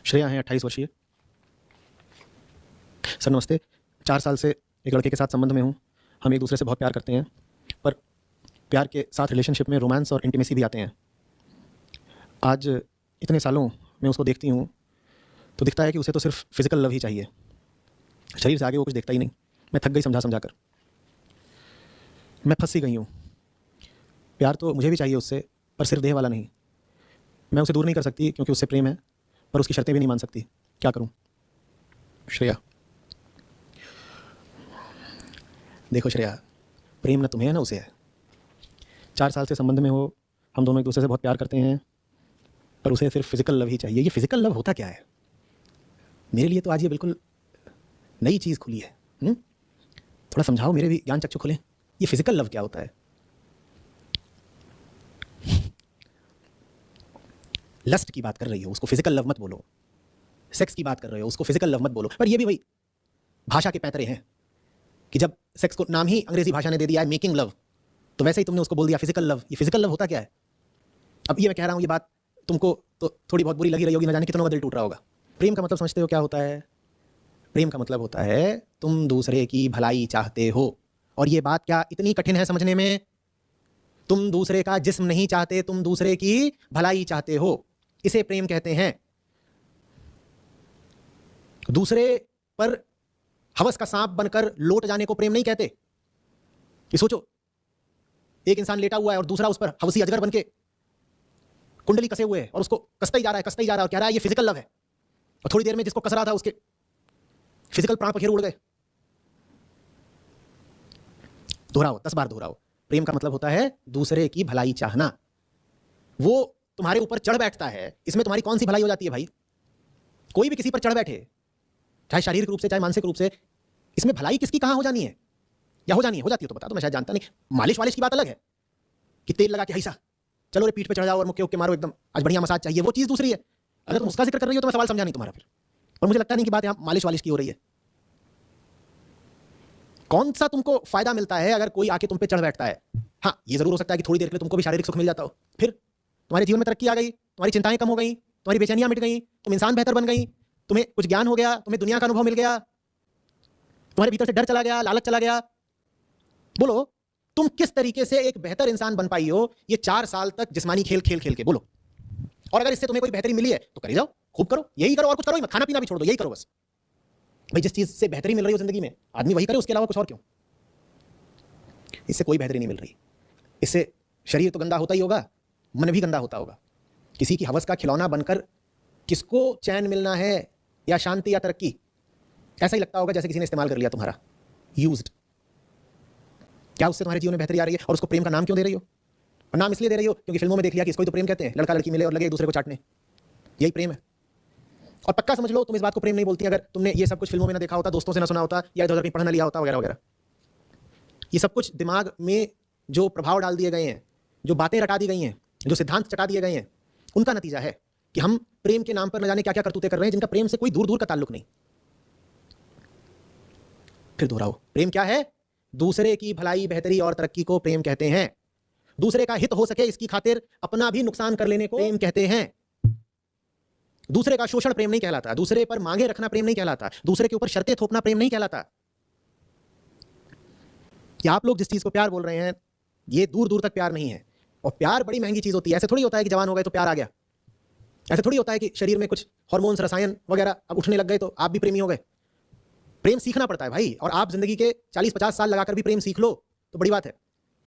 श्रेया हैं 28 वर्षीय। सर नमस्ते। 4 साल से एक लड़के के साथ संबंध में हूँ। हम एक दूसरे से बहुत प्यार करते हैं, पर प्यार के साथ रिलेशनशिप में रोमांस और इंटीमेसी भी आते हैं। आज इतने सालों में उसको देखती हूँ तो दिखता है कि उसे तो सिर्फ फिजिकल लव ही चाहिए, शरीर से आगे वो कुछ देखता ही नहीं। मैं थक गई समझा समझा कर, मैं फंस सी गई हूँ। प्यार तो मुझे भी चाहिए उससे, पर सिर्फ देह वाला नहीं। मैं उसे दूर नहीं कर सकती क्योंकि उससे प्रेम है, पर उसकी शर्तें भी नहीं मान सकती। क्या करूं? श्रेया, देखो श्रेया, प्रेम ना तुम्हें है ना उसे है। 4 साल से संबंध में हो, हम दोनों एक दूसरे से बहुत प्यार करते हैं, पर उसे सिर्फ फिजिकल लव ही चाहिए। ये फिजिकल लव होता क्या है? मेरे लिए तो आज ये बिल्कुल नई चीज़ खुली है। थोड़ा समझाओ, मेरे भी ज्ञान चक्षु खुले। ये फिजिकल लव क्या होता है? लस्ट की बात कर रही हो, उसको फिजिकल लव मत बोलो। सेक्स की बात कर रहे हो, उसको फिजिकल लव मत बोलो। पर ये भी वही भाषा के पैतरे हैं कि जब सेक्स को नाम ही अंग्रेजी भाषा ने दे दिया है मेकिंग लव, तो वैसे ही तुमने उसको बोल दिया फिजिकल लव। ये फिजिकल लव होता क्या है? अब ये मैं कह रहा हूँ, ये बात तुमको तो थोड़ी बहुत बुरी लगी रही होगी, ना जाने कितनों का दिल टूट रहा होगा। प्रेम का मतलब समझते हो क्या होता है? प्रेम का मतलब होता है तुम दूसरे की भलाई चाहते हो। और ये बात क्या इतनी कठिन है समझने में? तुम दूसरे का जिस्म नहीं चाहते, तुम दूसरे की भलाई चाहते हो। इसे प्रेम कहते हैं। दूसरे पर हवस का सांप बनकर लौट जाने को प्रेम नहीं कहते। ये सोचो, एक इंसान लेटा हुआ है और दूसरा उस पर हवसी अजगर बनके कुंडली कसे हुए है और उसको कसता ही जा रहा है, कसता ही जा रहा है और कह रहा है ये फिजिकल लव है। और थोड़ी देर में जिसको कस रहा था उसके फिजिकल प्राण पखेरु उड़ गए। दोहराओ, 10 बार दोहराओ। प्रेम का मतलब होता है दूसरे की भलाई चाहना। वो तुम्हारे ऊपर चढ़ बैठता है, इसमें तुम्हारी कौन सी भलाई हो जाती है भाई? कोई भी किसी पर चढ़ बैठे, चाहे शारीरिक रूप से चाहे मानसिक रूप से, इसमें भलाई किसकी कहां हो जानी है? या हो जानी है? हो जाती है तो बता दो, मैं शायद जानता नहीं। मालिश वालिश की बात अलग है कि तेल लगा के ऐसा चलो रे पीठ पे चढ़ जाओ और मुक्के उक्के मारो, एकदम आज बढ़िया मसाज चाहिए, वो चीज दूसरी है। अगर तुम उसका जिक्र कर रही हो तो मैं सवाल समझा नहीं तुम्हारा फिर। और मुझे लगता नहीं कि बात यहां मालिश वालिश की हो रही है। कौन सा तुमको फायदा मिलता है अगर कोई आके तुम पे चढ़ बैठता है? हाँ, ये जरूर हो सकता है कि थोड़ी देर के लिए तुमको भी शारीरिक सुख मिल जाता हो, फिर तुम्हारे जीवन में तरक्की आ गई, तुम्हारी चिंताएं कम हो गई, तुम्हारी बेचैनियां मिट गई, तुम इंसान बेहतर बन गई, तुम्हें कुछ ज्ञान हो गया, तुम्हें दुनिया का अनुभव मिल गया, तुम्हारे भीतर से डर चला गया, लालच चला गया। बोलो, तुम किस तरीके से एक बेहतर इंसान बन पाई हो ये 4 साल तक जिस्मानी खेल खेल खेल के? बोलो। और अगर इससे तुम्हें कोई बेहतरी मिली है तो करी जाओ, खूब करो, यही करो और कुछ करो ही मत। खाना पीना भी छोड़ दो, यही करो बस। भाई जिस चीज से बेहतरी मिल रही हो जिंदगी में, आदमी वही करे, उसके अलावा कुछ और क्यों? इससे कोई बेहतरी नहीं मिल रही। इससे शरीर तो गंदा होता ही होगा, मन भी गंदा होता होगा। किसी की हवस का खिलौना बनकर किसको चैन मिलना है, या शांति या तरक्की? ऐसा ही लगता होगा जैसे किसी ने इस्तेमाल कर लिया तुम्हारा, यूज्ड। क्या उससे तुम्हारे जीवन में बेहतरी आ रही है? और उसको प्रेम का नाम क्यों दे रही हो? और नाम इसलिए दे रही हो क्योंकि फिल्मों में देख लिया कि इसको ही तो प्रेम कहते हैं, लड़का लड़की मिले और लगे एक दूसरे को चाटने, यही प्रेम है। और पक्का समझ लो तुम इस बात को प्रेम नहीं बोलती अगर तुमने ये सब कुछ फिल्मों में ना देखा होता, दोस्तों से ना सुना होता, या इधर कहीं पढ़ ना लिया होता वगैरह वगैरह। ये सब कुछ दिमाग में जो प्रभाव डाल दिए गए हैं, जो बातें रटा दी गई हैं, जो सिद्धांत चटा दिए गए हैं, उनका नतीजा है कि हम प्रेम के नाम पर न जाने क्या क्या करतूतें कर रहे हैं जिनका प्रेम से कोई दूर दूर का ताल्लुक नहीं। फिर दोहराओ, प्रेम क्या है? दूसरे की भलाई, बेहतरी और तरक्की को प्रेम कहते हैं। दूसरे का हित हो सके इसकी खातिर अपना भी नुकसान कर लेने को प्रेम कहते हैं। दूसरे का शोषण प्रेम नहीं कहलाता, दूसरे पर मांगे रखना प्रेम नहीं कहलाता, दूसरे के ऊपर शर्तें थोपना प्रेम नहीं कहलाता। कि आप लोग जिस चीज को प्यार बोल रहे हैं ये दूर दूर तक प्यार नहीं है। और प्यार बड़ी महंगी चीज होती है। ऐसे थोड़ी होता है कि जवान हो गए तो प्यार आ गया, ऐसे थोड़ी होता है कि शरीर में कुछ हार्मोन्स, रसायन वगैरह अब उठने लग गए तो आप भी प्रेमी हो गए। प्रेम सीखना पड़ता है भाई, और आप जिंदगी के 40-50 साल लगाकर भी प्रेम सीख लो तो बड़ी बात है।